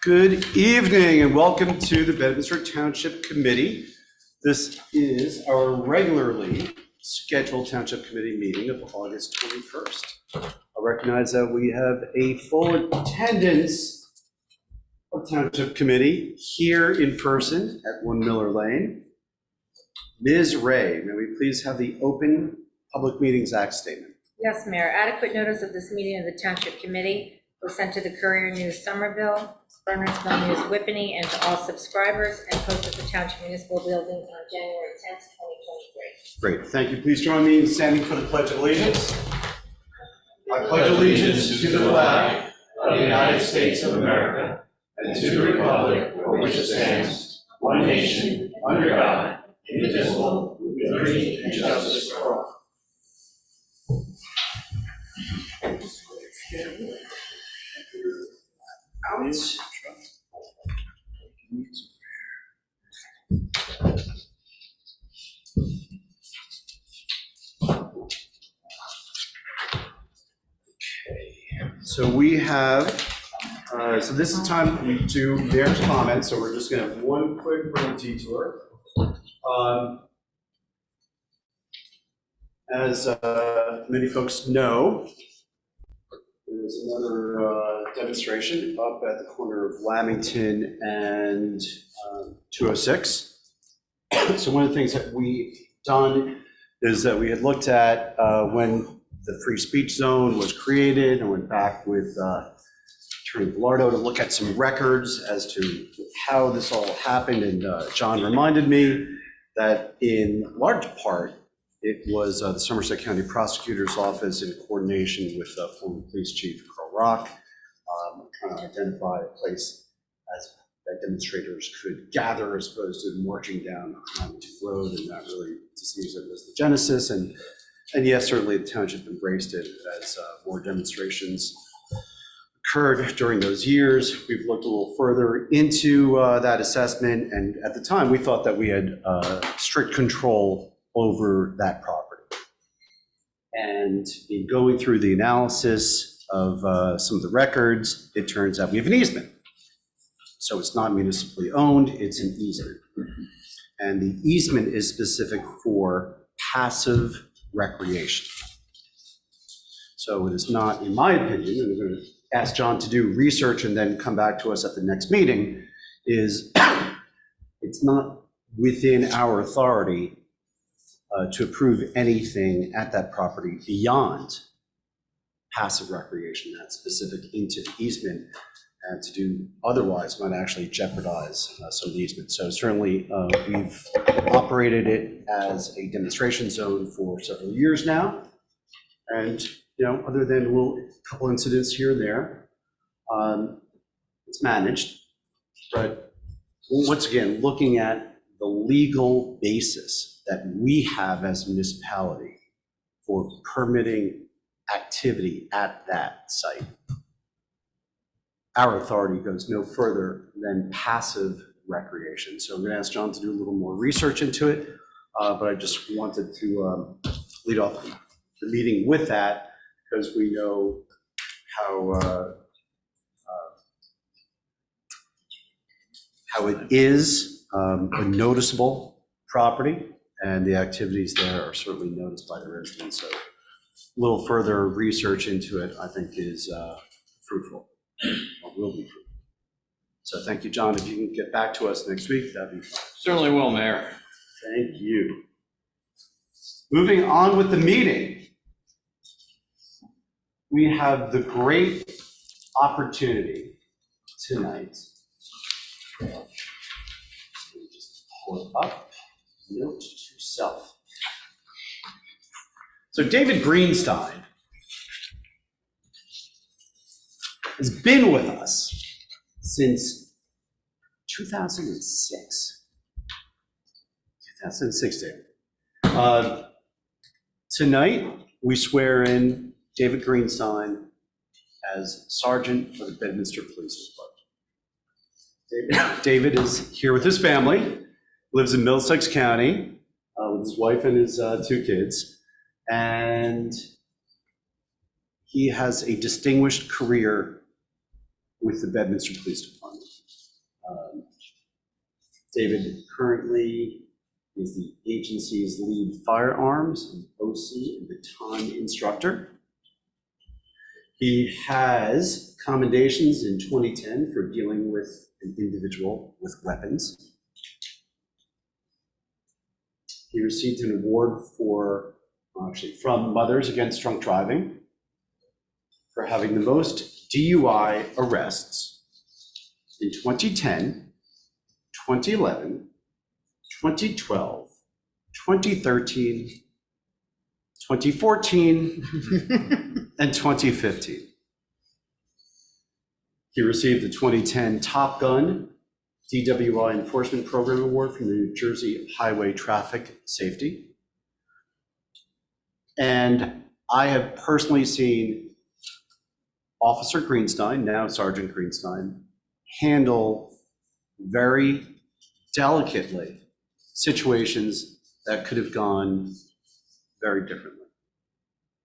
Good evening and welcome to the Bedminster Township Committee. This is our regularly scheduled Township Committee meeting of August 21st. I recognize that we have a full attendance of Township Committee here in person at 1 Miller Lane. Ms. Ray, may we please have the Open Public Meetings Act statement? Yes, Mayor. Adequate notice of this meeting of the Township Committee was sent to the Courier News Somerville, Bernardsville News Whippany, and to all subscribers, and posted at the Township Municipal Building on January 10th, 2023. Great, thank you. Please join me in standing for the Pledge of Allegiance. I pledge allegiance to the flag of the United States of America and to the republic for which it stands, one nation, under God, indivisible, with liberty and justice for all. So we have, so this is time we do mayor's comments, so we're just gonna have one quick road detour. As many folks know, there's another demonstration up at the corner of Lamington and 206. So one of the things that we've done is that we had looked at when the free speech zone was created and went back with Attorney Bilardo to look at some records as to how this all happened. And John reminded me that in large part, it was the Somerset County Prosecutor's Office in coordination with former Police Chief Carl Rock, trying to identify a place that demonstrators could gather as opposed to marching down Lamington Road, and that really just seems it was the genesis. And yes, certainly the township embraced it as more demonstrations occurred during those years. We've looked a little further into that assessment, and at the time we thought that we had strict control over that property. And in going through the analysis of some of the records, it turns out we have an easement. So it's not municipally owned, it's an easement. And the easement is specific for passive recreation. So it is not, in my opinion, and I'm going to ask John to do research and then come back to us at the next meeting, is it's not within our authority to approve anything at that property beyond passive recreation, that's specific into the easement, and to do otherwise might actually jeopardize some of the easement. So certainly we've operated it as a demonstration zone for several years now. And, you know, other than a couple incidents here and there, it's managed. But once again, looking at the legal basis that we have as a municipality for permitting activity at that site, our authority goes no further than passive recreation. So I'm going to ask John to do a little more research into it, but I just wanted to lead off the meeting with that, because we know how it is a noticeable property, and the activities there are certainly noticed by the residents. So a little further research into it, I think, is fruitful. Or will be fruitful. So thank you, John. If you can get back to us next week, that'd be fine. Certainly will, Mayor. Thank you. Moving on with the meeting, we have the great opportunity tonight. Let me just pull it up. Note to self. So David Greenstein has been with us since 2006. 2006, David. Tonight, we swear in David Greenstein as Sergeant for the Bedminster Police Department. David is here with his family, lives in Middlesex County with his wife and his 2 kids, and he has a distinguished career with the Bedminster Police Department. David currently is the agency's lead firearms and OC and baton instructor. He has commendations in 2010 for dealing with an individual with weapons. He received an award from Mothers Against Drunk Driving for having the most DUI arrests in 2010, 2011, 2012, 2013, 2014, and 2015. He received the 2010 Top Gun DWI Enforcement Program Award from the New Jersey Highway Traffic Safety. And I have personally seen Officer Greenstein, now Sergeant Greenstein, handle very delicately situations that could have gone very differently.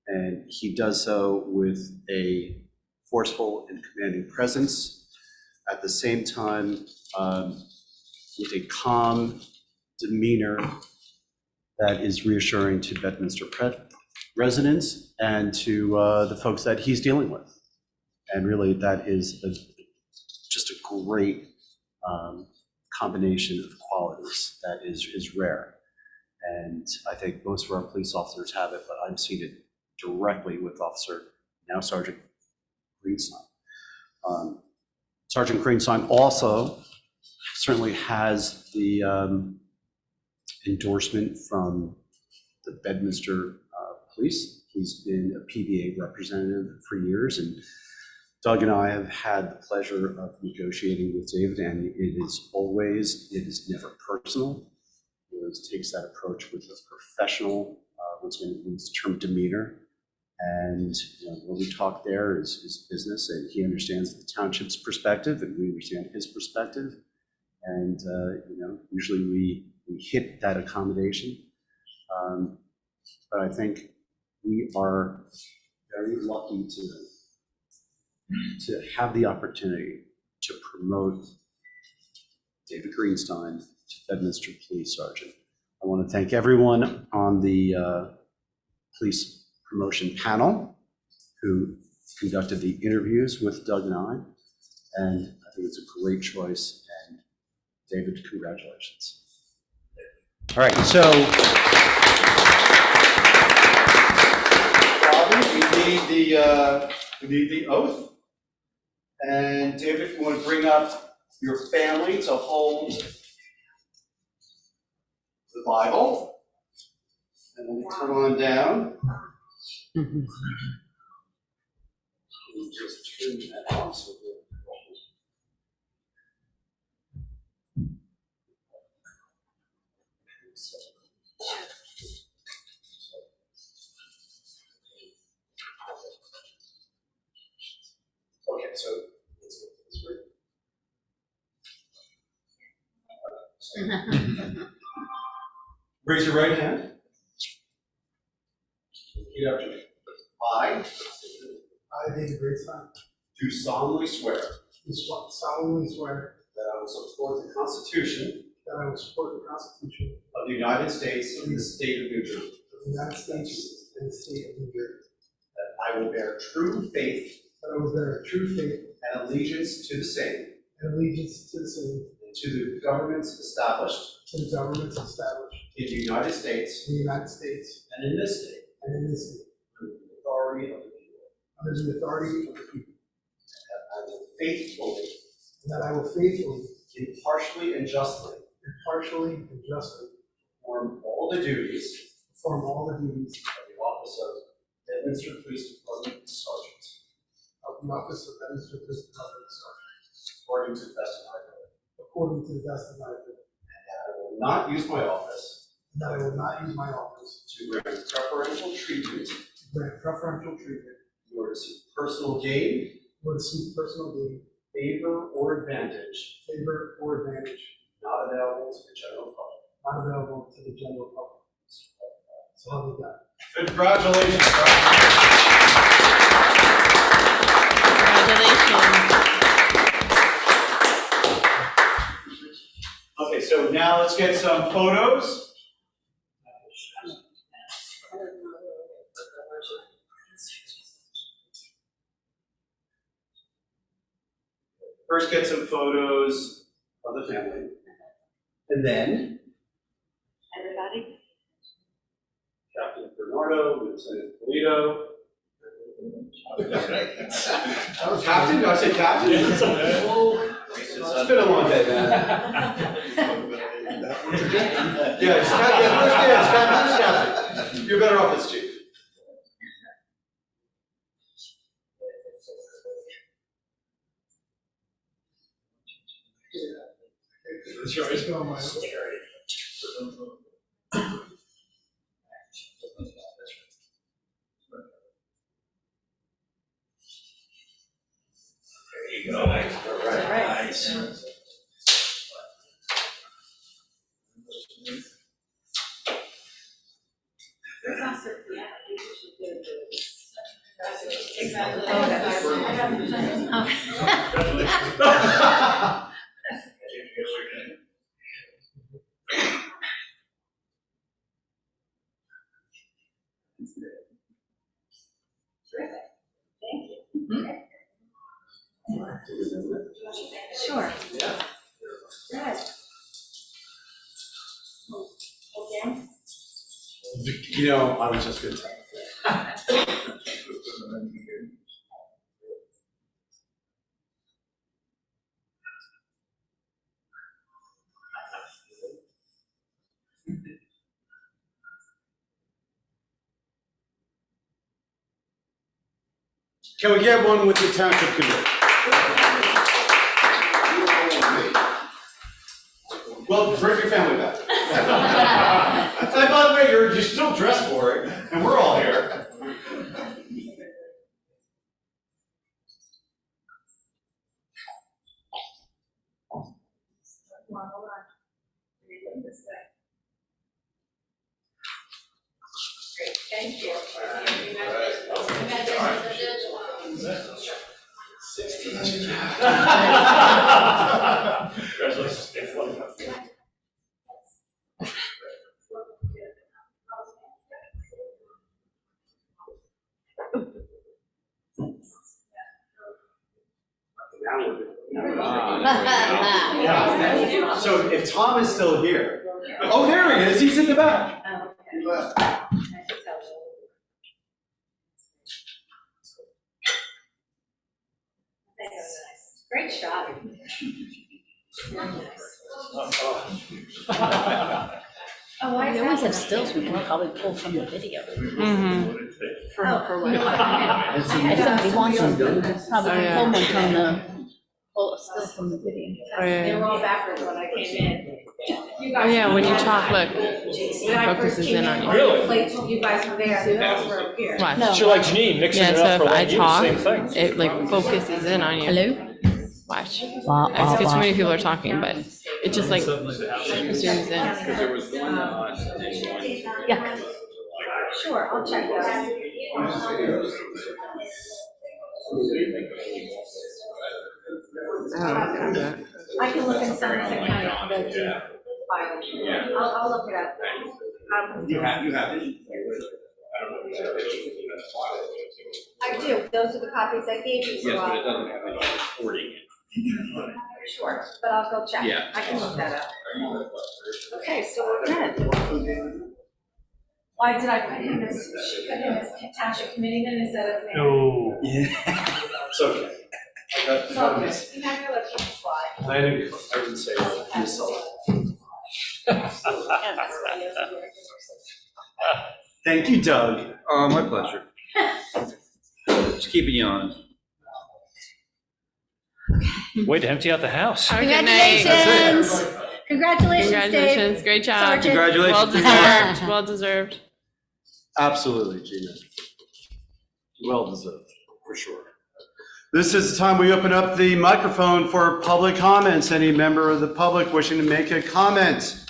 And he does so with a forceful and commanding presence, at the same time with a calm demeanor that is reassuring to Bedminster residents and to the folks that he's dealing with. And really, that is just a great combination of qualities that is rare. And I think most of our police officers have it, but I've seen it directly with now Sergeant Greenstein. Sergeant Greenstein also certainly has the endorsement from the Bedminster Police. Is been a PBA representative for years, and Doug and I have had the pleasure of negotiating with David, and it is never personal. He always takes that approach with a professional, once again, use the term demeanor. And when we talk there is business, and he understands the township's perspective, and we understand his perspective. And usually we hit that accommodation. But I think we are very lucky to have the opportunity to promote David Greenstein to Bedminster Police Sergeant. I want to thank everyone on the police promotion panel who conducted the interviews with Doug and I, and I think it's a great choice. And David, congratulations. All right, so we need the oath. And David, if you want to bring up your family to hold the Bible, and then come on down. And just turn that on so okay, so raise your right hand. Repeat after me. I, David Greenstein, do solemnly swear do solemnly swear that I will support the Constitution that I will support the Constitution of the United States and the state of New Jersey, of the United States and the state of New Jersey, that I will bear true faith that I will bear true faith and allegiance to the same and allegiance to the same, and to the governments established to the governments established in the United States in the United States and in this state, and in this state, under the authority of the people, under the authority of the people, that I will faithfully, and that I will faithfully, impartially, and justly impartially, and justly perform all the duties perform all the duties of the office of Bedminster Police Department Sergeant, of the office of Bedminster Police Department Sergeant, according to the best of my ability. according to the best of my ability, And that I will not use my office and that I will not use my office to grant preferential treatment to grant preferential treatment nor to seek personal gain, or to seek personal gain, favor, or advantage favor, or advantage not available to the general public. not available to the general public. So help me God. Congratulations, Sergeant. Congratulations. let's get some photos. First, get some photos of the family. And then Everybody? Captain Bernardo, Lieutenant Polito. Captain? Did I say captain? It's been a long day, man. Yeah, it's captain. You're better off as chief. Let's go, Mike. There you go. All right. Nice. Sure. Good. Okay. You know, I was just going to tell. Can we get one with the township committee? Well, bring your family back. And by the way, you're still dressed for it, and we're all here. Great, thank you. So if Tom is still here, oh, there he is, he's in the back. He left. Great shot. Oh, I We always have stills we can probably pull from the video. For what? If somebody wants them, probably Oh, yeah. pull one from pull a still from the video. Oh, yeah. They were all backwards when I came in. Oh, yeah, when you talk, look, When I first focuses came in on you. Really? Plates, you guys were there, the girls were over here. Watch. No. You're like Janine, mixing Yeah, it so up for if I like you, talk, same thing. it like focuses in on you. Hello? Watch. Because too many people are talking, but it just like zooms in. Yeah. Sure, I'll check that. I can look in Somerset County, I'll go to file. I'll look it up. You have it. I do, those are the copies I gave you, so I'll. doesn't have any recording. Sure, but I'll go check. Yeah. I can look that up. Okay, so we're good. Why did I put him as, she put him as township committee then instead of me? No. It's okay. It's all good. You have your left hand slide. I didn't say that. You saw it. Thank you, Doug. Oh, my pleasure. Just keeping you honest. Way to empty out the house. Have a good night. Congratulations! Congratulations, Dave. Congratulations, great job. Sergeant. Congratulations. Well deserved, well deserved. Absolutely, Gina. Well deserved, for sure. This is the time we open up the microphone for public comments. Any member of the public wishing to make a comment,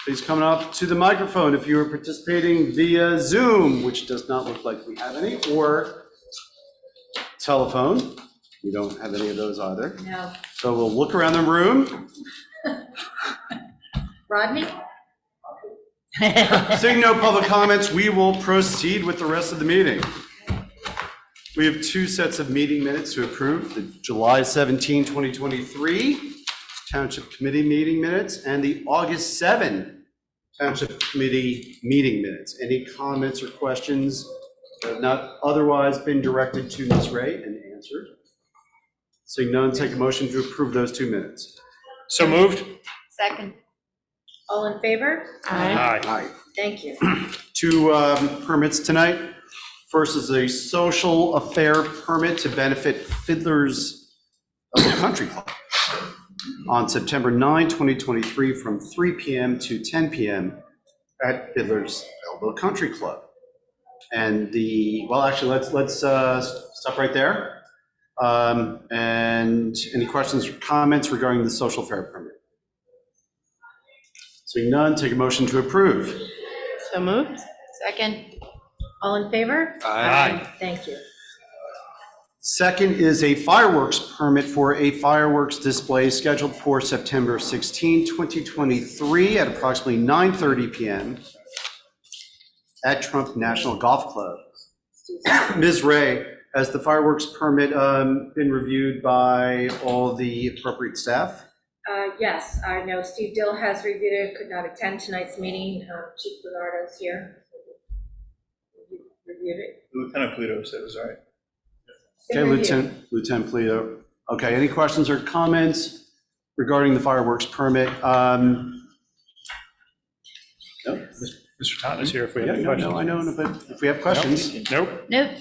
please come up to the microphone. If you are participating via Zoom, which does not look like we have any, or telephone, we don't have any of those either. No. So we'll look around the room. Rodney? Seeing no public comments, we will proceed with the rest of the meeting. We have two sets of meeting minutes to approve, the July 17, 2023 Township Committee meeting minutes and the August 7 Township Committee meeting minutes. Any comments or questions that have not otherwise been directed to Ms. Ray and answered? Seeing none, take a motion to approve those 2 minutes. So moved? Second. All in favor? Aye. Aye. Thank you. 2 permits tonight. First is a social affair permit to benefit Fiddlers of the Country Club on September 9, 2023, from 3 p.m. to 10 p.m. at Fiddlers Elbow Country Club. And let's stop right there. And any questions or comments regarding the social affair permit? Seeing none, take a motion to approve. So moved? Second. All in favor? Aye. Thank you. Second is a fireworks permit for a fireworks display scheduled for September 16, 2023 at approximately 9:30 p.m. at Trump National Golf Club. Ms. Ray, has the fireworks permit been reviewed by all the appropriate staff? Yes, I know Steve Dill has reviewed it, could not attend tonight's meeting. Chief Bernardo's here. Reviewed it. Lieutenant Polito said it was all right. Okay, Lieutenant Polito. Okay, any questions or comments regarding the fireworks permit? No? Mr. Totten is here if we have Yeah, any no, questions. I know, but if we have questions. Nope. Nope.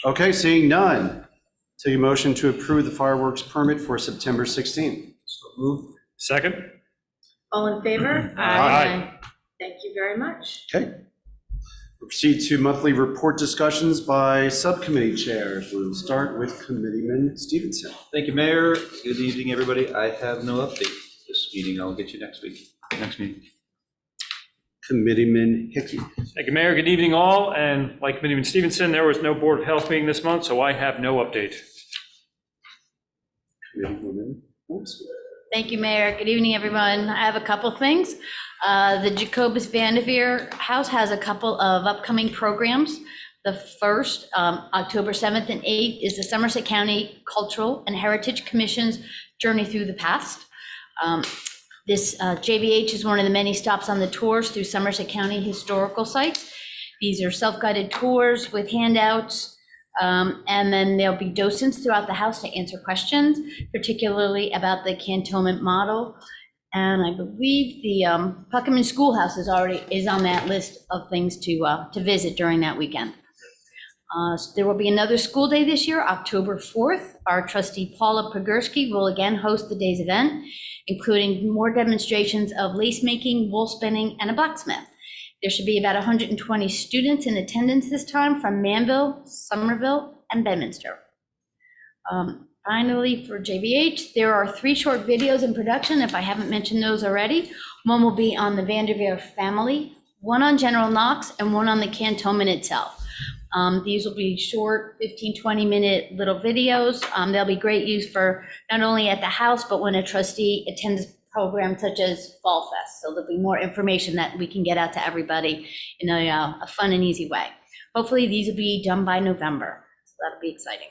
Okay, seeing none, take a motion to approve the fireworks permit for September 16. So moved. Second? All in favor? Aye. Thank you very much. Okay. We'll proceed to monthly report discussions by subcommittee chairs. We'll start with Committeeman Stevenson. Thank you, Mayor. Good evening, everybody. I have no update this meeting. I'll get you next meeting. Committeeman Hickey. Thank you, Mayor. Good evening, all. And like Committeeman Stevenson, there was no Board of Health meeting this month, so I have no update. Committeewoman Holmes. Thank you, Mayor. Good evening, everyone. I have a couple things. The Jacobus Vanderveer House has a couple of upcoming programs. The first, October 7th and 8th, is the Somerset County Cultural and Heritage Commission's Journey Through the Past. This JVH is one of the many stops on the tours through Somerset County historical sites. These are self-guided tours with handouts, and then there'll be docents throughout the house to answer questions, particularly about the cantonment model. And I believe the Puckerman Schoolhouse is on that list of things to visit during that weekend. So there will be another school day this year, October 4th. Our trustee Paula Pogorski will again host the day's event, including more demonstrations of lace making, wool spinning, and a blacksmith. There should be about 120 students in attendance this time from Manville, Somerville, and Bedminster. Finally, for JVH, there are 3 short videos in production, if I haven't mentioned those already. One will be on the Vanderveer family, one on General Knox, and one on the cantonment itself. These will be short 15, 20-minute little videos. They'll be great use for not only at the house, but when a trustee attends programs such as Fall Fest. So there'll be more information that we can get out to everybody in a fun and easy way. Hopefully these will be done by November, so that'll be exciting.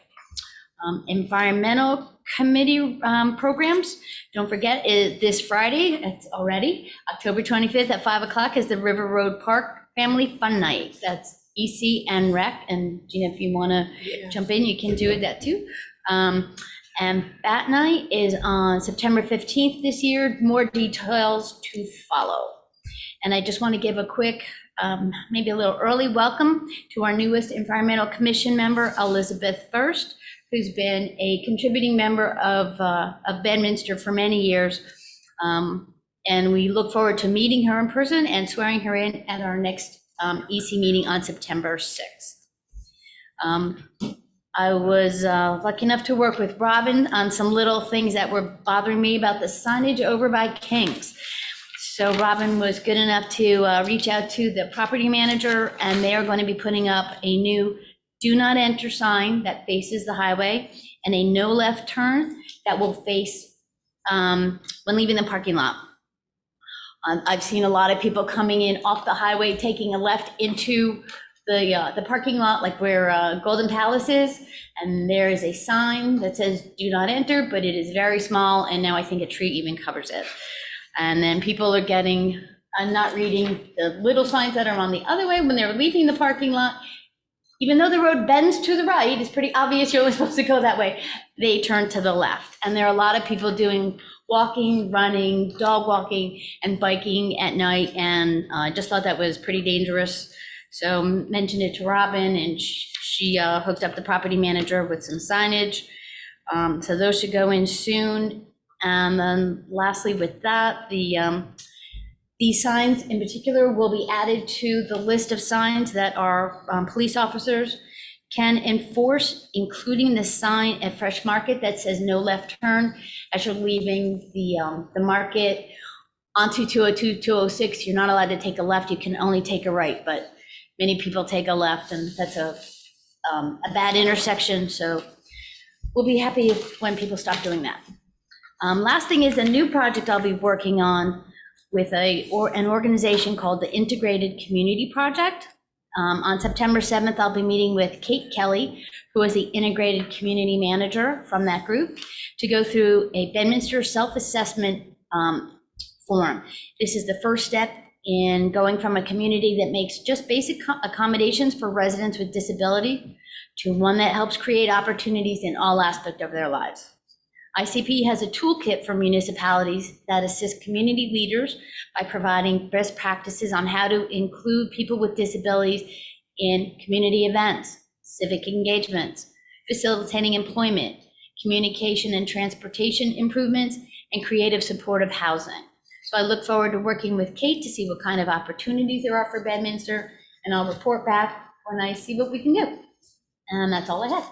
Environmental committee programs, don't forget, this Friday, it's already October 25th at 5 o'clock is the River Road Park Family Fun Night. That's EC and Rec, and Gina, if you want to jump in, you can do that too. And Bat Night is on September 15th this year. More details to follow. And I just want to give a quick, maybe a little early welcome to our newest Environmental Commission member, Elizabeth Thirst, who's been a contributing member of Bedminster for many years. And we look forward to meeting her in person and swearing her in at our next EC meeting on September 6th. I was lucky enough to work with Robin on some little things that were bothering me about the signage over by King's. So Robin was good enough to reach out to the property manager, and they are going to be putting up a new do not enter sign that faces the highway and a no left turn that will face when leaving the parking lot. I've seen a lot of people coming in off the highway, taking a left into the parking lot, like where Golden Palace is, and there is a sign that says "Do not enter," but it is very small, and now I think a tree even covers it. And then people are getting, not reading the little signs that are on the other way when they're leaving the parking lot. Even though the road bends to the right, it's pretty obvious you're only supposed to go that way. They turn to the left. And there are a lot of people doing walking, running, dog walking, and biking at night. And I just thought that was pretty dangerous. So mentioned it to Robin, and she hooked up the property manager with some signage. So those should go in soon. And then lastly with that, these signs in particular will be added to the list of signs that our police officers can enforce, including the sign at Fresh Market that says no left turn as you're leaving the market onto 202, 206. You're not allowed to take a left, you can only take a right, but many people take a left, and that's a bad intersection, so we'll be happy when people stop doing that. Last thing is a new project I'll be working on with an organization called the Integrated Community Project. On September 7th, I'll be meeting with Kate Kelly, who is the Integrated Community Manager from that group, to go through a Bedminster self-assessment form. This is the first step in going from a community that makes just basic accommodations for residents with disability to one that helps create opportunities in all aspects of their lives. ICP has a toolkit for municipalities that assist community leaders by providing best practices on how to include people with disabilities in community events, civic engagements, facilitating employment, communication and transportation improvements, and creative supportive housing. So I look forward to working with Kate to see what kind of opportunities there are for Bedminster, and I'll report back when I see what we can do. And that's all I have.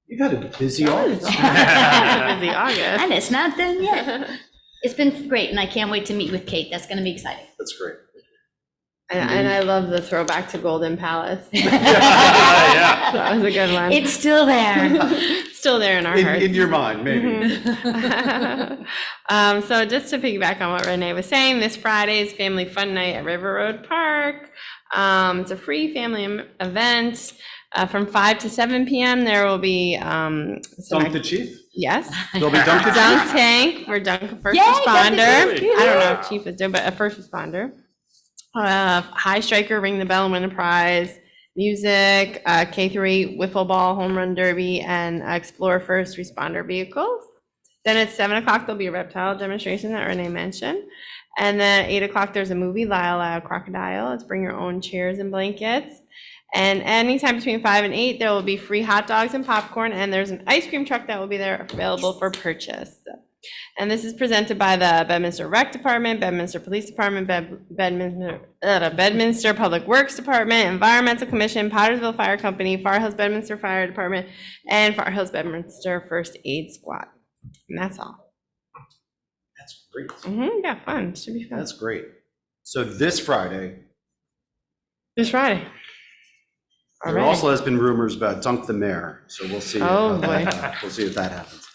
You've had a busy August. Busy August. And it's not done yet. It's been great, and I can't wait to meet with Kate. That's going to be exciting. That's great. And I love the throwback to Golden Palace. Yeah. That was a good one. It's still there. Still there in our hearts. In your mind, maybe. So just to piggyback on what Renee was saying, this Friday is Family Fun Night at River Road Park. It's a free family event. From 5 to 7 p.m. there will be Dunk the Chief? Yes. There'll be Dunk the Chief? Dunk tank for first Yay, Dunk the responder. Chief. I don't know if Chief is doing, but a first responder. High striker, ring the bell and win a prize. Music, K-8 wiffle ball, home run derby, and explore first responder vehicles. Then at 7 o'clock, there'll be a reptile demonstration that Renee mentioned. And then at 8 o'clock, there's a movie, Lyle Lyle Crocodile. It's bring your own chairs and blankets. And anytime between 5 and 8, there will be free hot dogs and popcorn, and there's an ice cream truck that will be there available for purchase. And this is presented by the Bedminster Rec Department, Bedminster Police Department, Bedminster Public Works Department, Environmental Commission, Pottersville Fire Company, Far Hills Bedminster Fire Department, and Far Hills Bedminster First Aid Squad. And that's all. That's great. Yeah, fun. Should be fun. That's great. So this Friday, This Friday. there also has been rumors about Dunk the Mayor, so we'll see. Oh, boy. We'll see if that happens.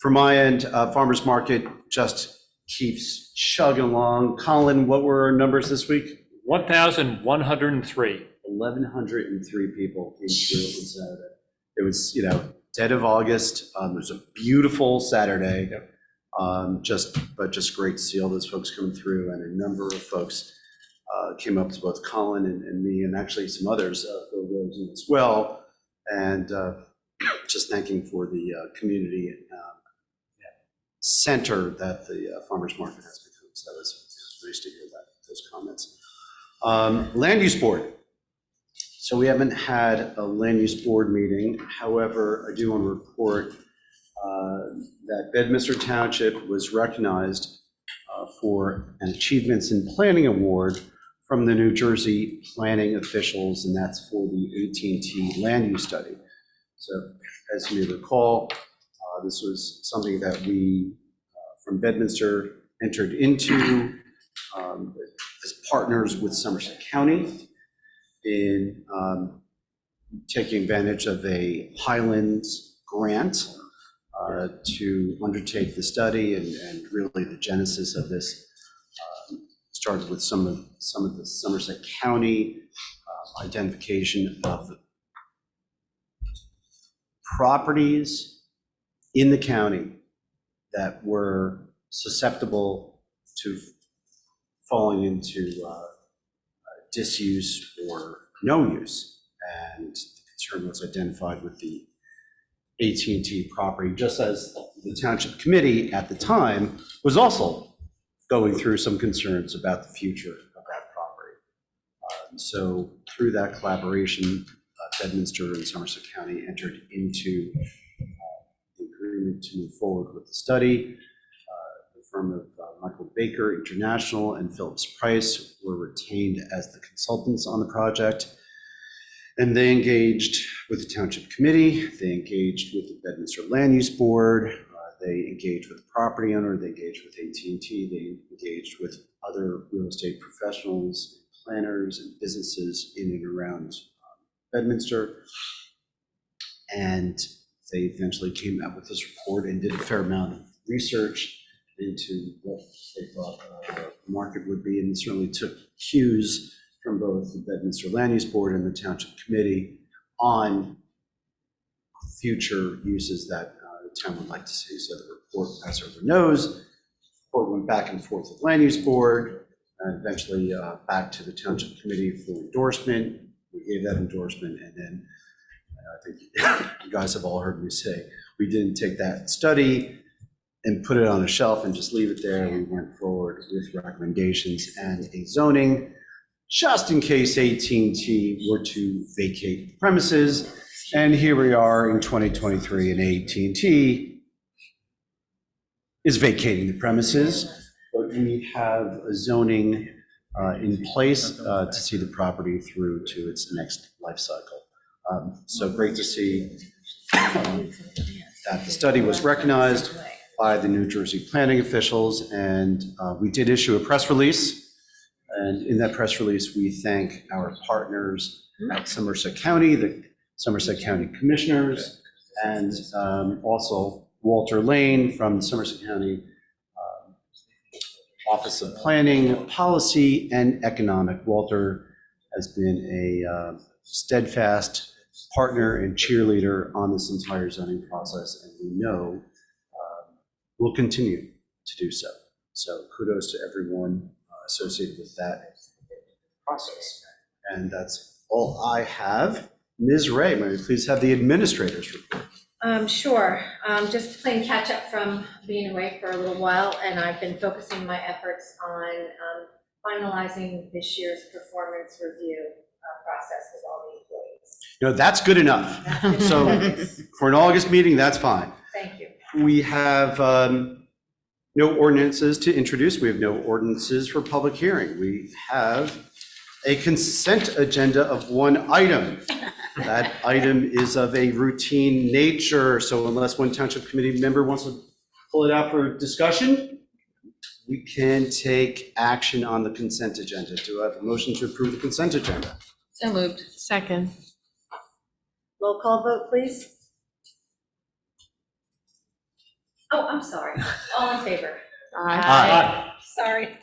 From my end, Farmers Market just keeps chugging along. Colin, what were our numbers this week? 1,103. 1,103 people came through on Saturday. It was, dead of August. It was a beautiful Saturday. Just great to see all those folks coming through, and a number of folks came up to both Colin and me, and actually some others, Bill Rosen as well, and just thanking for the community center that the farmers market has become. So that was nice to hear those comments. Land use board. So we haven't had a land use board meeting. However, I do want to report that Bedminster Township was recognized for an Achievements in Planning Award from the New Jersey planning officials, and that's for the AT&T land use study. So as you may recall, this was something that we from Bedminster entered into as partners with Somerset County in taking advantage of a Highlands grant to undertake the study, and really the genesis of this started with some of the Somerset County identification of properties in the county that were susceptible to falling into disuse or no use. And the concern was identified with the AT&T property, just as the Township Committee at the time was also going through some concerns about the future of that property. So through that collaboration, Bedminster and Somerset County entered into the agreement to move forward with the study. The firm of Michael Baker International and Phillips Price were retained as the consultants on the project. And they engaged with the Township Committee, they engaged with the Bedminster Land Use Board, they engaged with the property owner, they engaged with AT&T, they engaged with other real estate professionals, planners, and businesses in and around Bedminster. And they eventually came out with this report and did a fair amount of research into what they thought the market would be, and certainly took cues from both the Bedminster Land Use Board and the Township Committee on future uses that the town would like to see. So the report, as everyone knows, the report went back and forth with the Land Use Board, and eventually back to the Township Committee for endorsement. We gave that endorsement, and then I think you guys have all heard me say, we didn't take that study and put it on a shelf and just leave it there. We went forward with recommendations and a zoning, just in case AT&T were to vacate the premises. And here we are in 2023, and AT&T is vacating the premises, but we have a zoning in place to see the property through to its next life cycle. So great to see that the study was recognized by the New Jersey planning officials, and we did issue a press release. And in that press release, we thank our partners at Somerset County, the Somerset County Commissioners, and also Walter Lane from Somerset County Office of Planning, Policy, and Economic. Walter has been a steadfast partner and cheerleader on this entire zoning process, and we know will continue to do so. So kudos to everyone associated with that process. And that's all I have. Ms. Ray, may we please have the administrator's report? Sure. Just playing catch up from being away for a little while, and I've been focusing my efforts on finalizing this year's performance review process with all the employees. No, that's good enough. That's So been- for an August meeting, that's fine. Thank you. We have no ordinances to introduce. We have no ordinances for public hearing. We have a consent agenda of one item. That item is of a routine nature, so unless one Township Committee member wants to pull it out for discussion, we can take action on the consent agenda. Do I have a motion to approve the consent agenda? So moved. Second. Roll call vote, please. Oh, I'm sorry. All in favor? Aye. Sorry.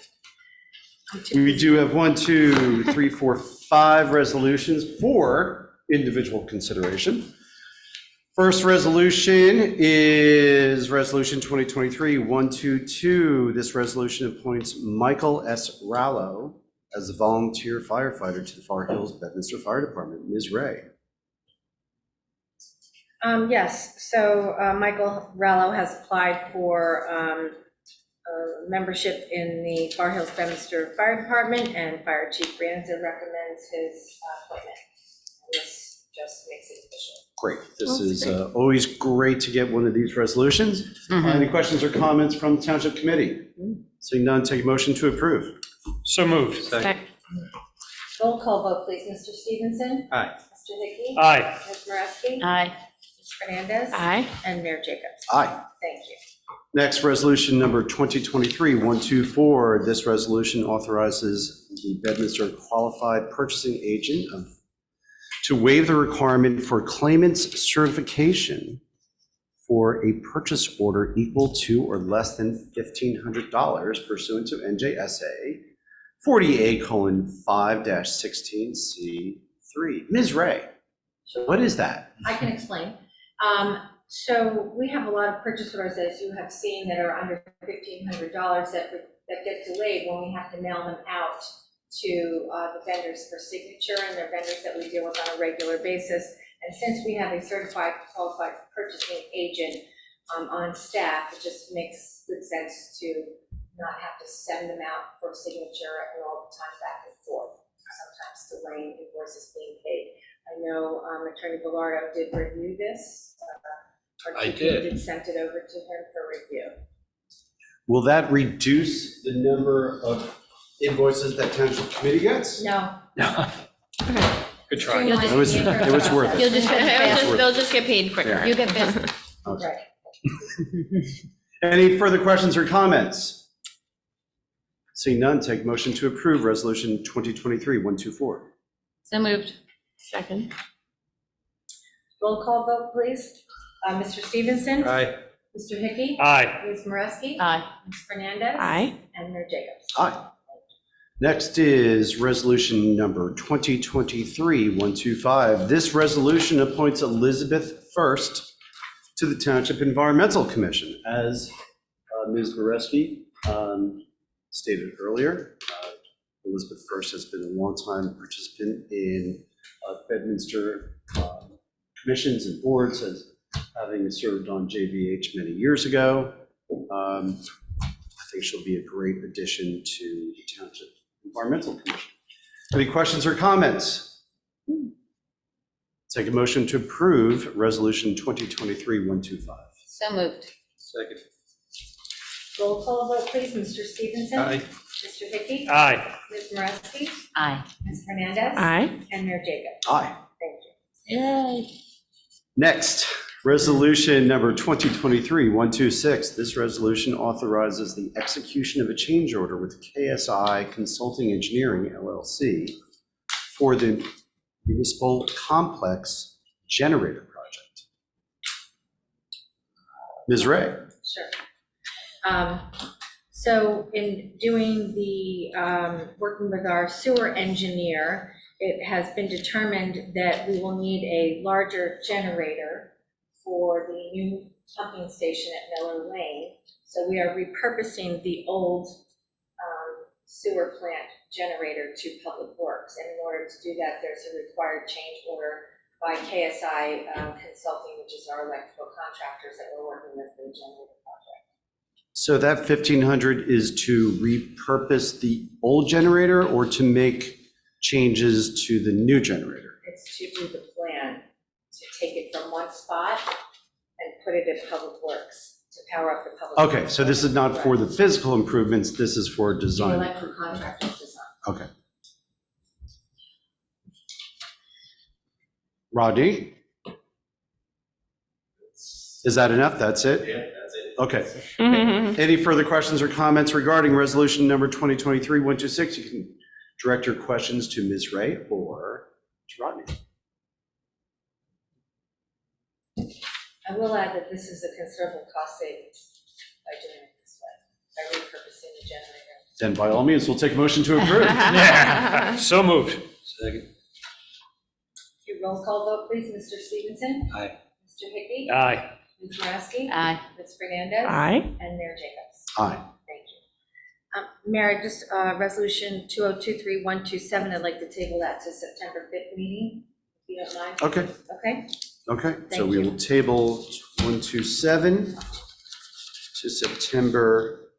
We do have 1, 2, 3, 4, 5 resolutions for individual consideration. First resolution is Resolution 2023-122. This resolution appoints Michael S. Rallo as a volunteer firefighter to the Far Hills Bedminster Fire Department. Ms. Ray. Yes, so Michael Rallo has applied for membership in the Far Hills Bedminster Fire Department, and Fire Chief Branza recommends his appointment. And this just makes it official. Great. This is always great to get one of these resolutions. Any questions or comments from the Township Committee? Seeing none, take a motion to approve. So moved. Second. Roll call vote, please. Mr. Stevenson? Aye. Mr. Hickey? Aye. Ms. Moreski? Aye. Ms. Fernandez? Aye. And Mayor Jacobs? Aye. Thank you. Next, resolution number 2023-124. This resolution authorizes the Bedminster Qualified Purchasing Agent to waive the requirement for claimant's certification for a purchase order equal to or less than $1,500 pursuant to NJSA 48:5-16C3. Ms. Ray, what is that? I can explain. So we have a lot of purchase orders, as you have seen, that are under $1,500 that get delayed when we have to mail them out to the vendors for signature, and they're vendors that we deal with on a regular basis. And since we have a certified qualified purchasing agent on staff, it just makes good sense to not have to send them out for signature and all the time back and forth, sometimes delaying invoices being paid. I know Attorney Gallardo did review this. I did. Did send it over to him for review. Will that reduce the number of invoices that Township Committee gets? No. Good try. Streamline It was- the it was worth it. You'll just get faster. They'll just get paid quicker. You'll get faster. Right. Any further questions or comments? Seeing none, take motion to approve Resolution 2023-124. So moved. Second. Roll call vote, please. Mr. Stevenson? Aye. Mr. Hickey? Aye. Ms. Moreski? Aye. Ms. Fernandez? Aye. And Mayor Jacobs? Aye. Next is Resolution number 2023-125. This resolution appoints Elizabeth First to the Township Environmental Commission. As Ms. Moreski stated earlier, Elizabeth First has been a longtime participant in Bedminster commissions and boards, as having served on JVH many years ago. I think she'll be a great addition to the Township Environmental Commission. Any questions or comments? Take a motion to approve Resolution 2023-125. So moved. Second. Roll call vote, please. Mr. Stevenson? Aye. Mr. Hickey? Aye. Ms. Moreski? Aye. Ms. Fernandez? Aye. And Mayor Jacobs? Aye. Thank you. Yay. Next, Resolution number 2023-126. This resolution authorizes the execution of a change order with KSI Consulting Engineering, LLC, for the municipal complex generator project. Ms. Ray? Sure. So in doing the, working with our sewer engineer, it has been determined that we will need a larger generator for the new pumping station at Miller Lane. So we are repurposing the old sewer plant generator to Public Works. And in order to do that, there's a required change order by KSI Consulting, which is our electrical contractors that we're working with for the generator project. So that 1,500 is to repurpose the old generator or to make changes to the new generator? It's to do the plan, to take it from one spot and put it at Public Works, to power up the Public. Okay, Works. so this is not for the physical improvements, this is for The design. electrical contractor's design. Okay. Rodney? Is that enough? That's it? Yeah, that's it. Okay. Mhm. Any further questions or comments regarding resolution number 2023-126? You can direct your questions to Ms. Ray or to Rodney. I will add that this is a considerable cost savings by doing it this way, by repurposing the generator. Then by all means, we'll take a motion to approve. Yeah, so moved. Second. Your roll call vote, please. Mr. Stevenson? Aye. Mr. Hickey? Aye. Ms. Moreski? Aye. Ms. Fernandez? Aye. And Mayor Jacobs? Aye. Thank you. Mayor, just resolution 2023-127, I'd like to table that to September 5th meeting, if you don't mind. Okay, Okay? okay. So Thank we you. will table 127 to September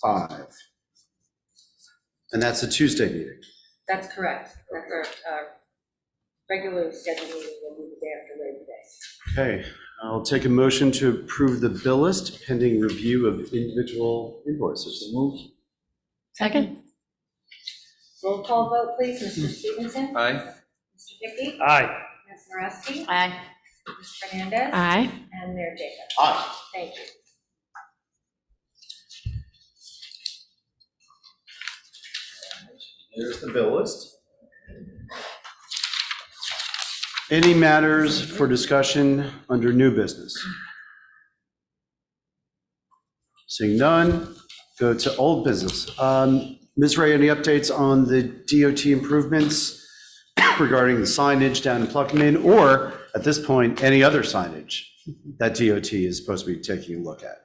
5. And that's a Tuesday meeting. That's correct. That's our regularly scheduled meeting, will be the day after Labor Day. Okay, I'll take a motion to approve the bill list pending review of individual invoices. Second. Roll call vote, please. Mr. Stevenson? Aye. Mr. Hickey? Aye. Ms. Moreski? Aye. Ms. Fernandez? Aye. And Mayor Jacobs? Aye. Thank you. There's the bill list. Any matters for discussion under new business? Seeing none, go to old business. Ms. Ray, any updates on the DOT improvements regarding the signage down in Pluckman, or at this point, any other signage that DOT is supposed to be taking a look at?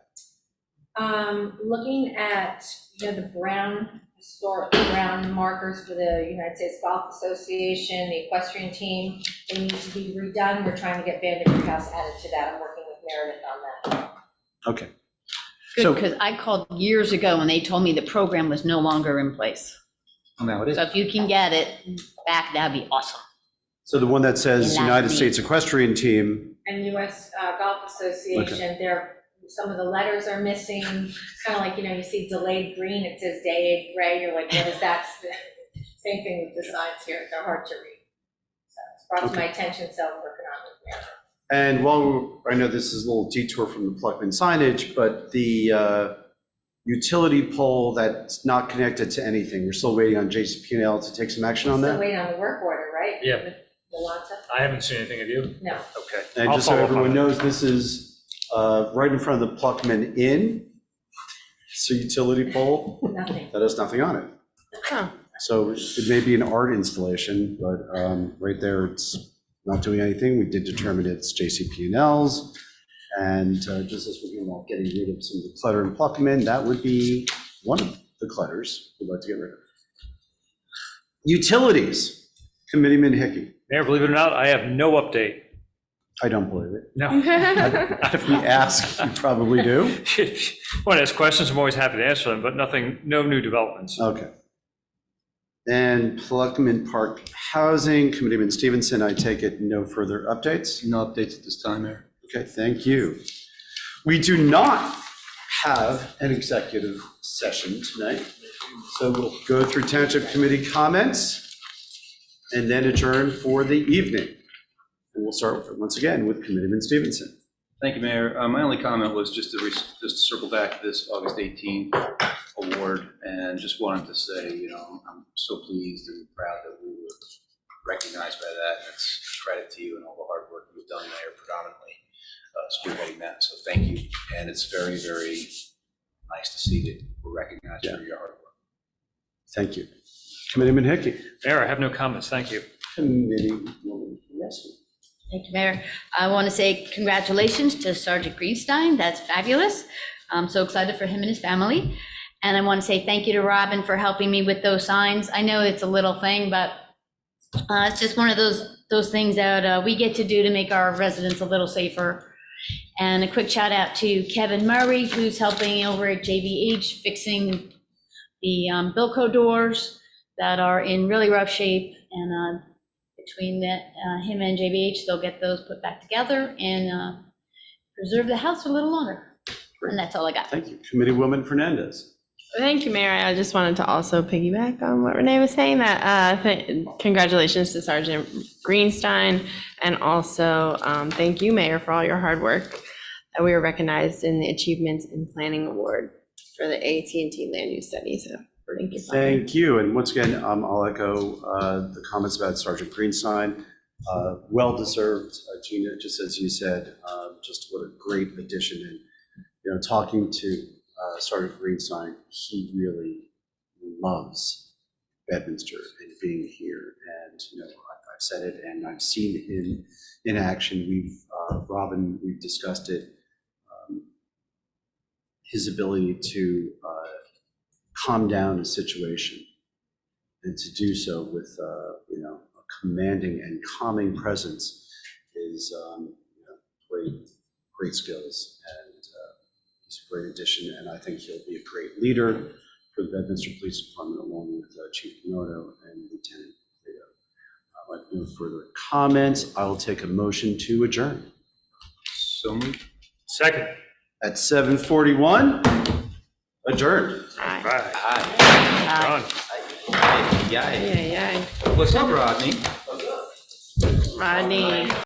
Looking at, the historic brown markers for the United States Golf Association, the equestrian team, they need to be redone. We're trying to get Vanderbilt House added to that. I'm working with Meredith on that. Okay. Good, So- because I called years ago and they told me the program was no longer in place. Now it is. So if you can get it back, that'd be awesome. So the one that says Last United week. States Equestrian Team, And US Golf Association, some of the letters are missing, kind of like, you see delayed green, it says day gray, you're like, what is that? Same thing with the signs here, they're hard to read. So it's brought to my attention, so I'm working on it now. and while I know this is a little detour from the Pluckman signage, but the utility pole that's not connected to anything, we're still waiting on JCP&L to take some action on Still that? waiting on the work order, right? Yeah. With Yolanta? I haven't seen anything of you. No. Okay. And I'll just so follow up on everyone that. knows, this is right in front of the Pluckman Inn. It's a utility pole Nothing. that has nothing on it. Huh. So it may be an art installation, but right there, it's not doing anything. We did determine it's JCP&L's. And just as we're getting rid of some of the clutter in Pluckman, that would be one of the clutters we'd like to get rid of. Utilities, Committeeman Hickey. Mayor, believe it or not, I have no update. I don't believe it. No. If we ask, you probably do. Want to ask questions, I'm always happy to answer them, but nothing, no new developments. Okay. And Pluckman Park Housing, Committeeman Stevenson, I take it no further updates? No updates at this time, Mayor. Okay, thank you. We do not have an executive session tonight, so we'll go through Township Committee comments and then adjourn for the evening. And we'll start once again with Committeeman Stevenson. Thank you, Mayor. My only comment was just to circle back to this August 18th award, and just wanted to say, I'm so pleased and proud that we were recognized by that. And it's credit to you and all the hard work you've done there, predominantly spearheading that. So thank you, and it's very, very nice to see that we're recognized for your hard work. Thank you. Committeeman Hickey. Mayor, I have no comments, thank you. Committeewoman Resnick. Thank you, Mayor. I want to say congratulations to Sergeant Greenstein. That's fabulous. I'm so excited for him and his family. And I want to say thank you to Robin for helping me with those signs. I know it's a little thing, but it's just one of those things that we get to do to make our residents a little safer. And a quick shout out to Kevin Murray, who's helping over at JVH fixing the Bilco doors that are in really rough shape. And between him and JVH, they'll get those put back together and preserve the house a little longer. And that's all I got. Thank you. Committeewoman Fernandez. Thank you, Mayor. I just wanted to also piggyback on what Renee was saying, that congratulations to Sergeant Greenstein, and also thank you, Mayor, for all your hard work. We were recognized in the Achievements in Planning Award for the AT&T Land Use Study, so thank you. Thank you. And once again, I'll echo the comments about Sergeant Greenstein. Well-deserved, Gina, just as you said, just what a great addition. And, talking to Sergeant Greenstein, he really loves Bedminster and being here. And, I've said it and I've seen him in action. Robin, we've discussed it. His ability to calm down a situation and to do so with, a commanding and calming presence is great skills. And he's a great addition, and I think he'll be a great leader for the Bedminster Police Department, along with Chief Pinoto and Lieutenant Leo. Like no further comments, I will take a motion to adjourn. So moved. Second. At 7:41, adjourned. Aye. Right. Aye. Done. Aye. Yeah, yeah. What's up, Rodney? Rodney.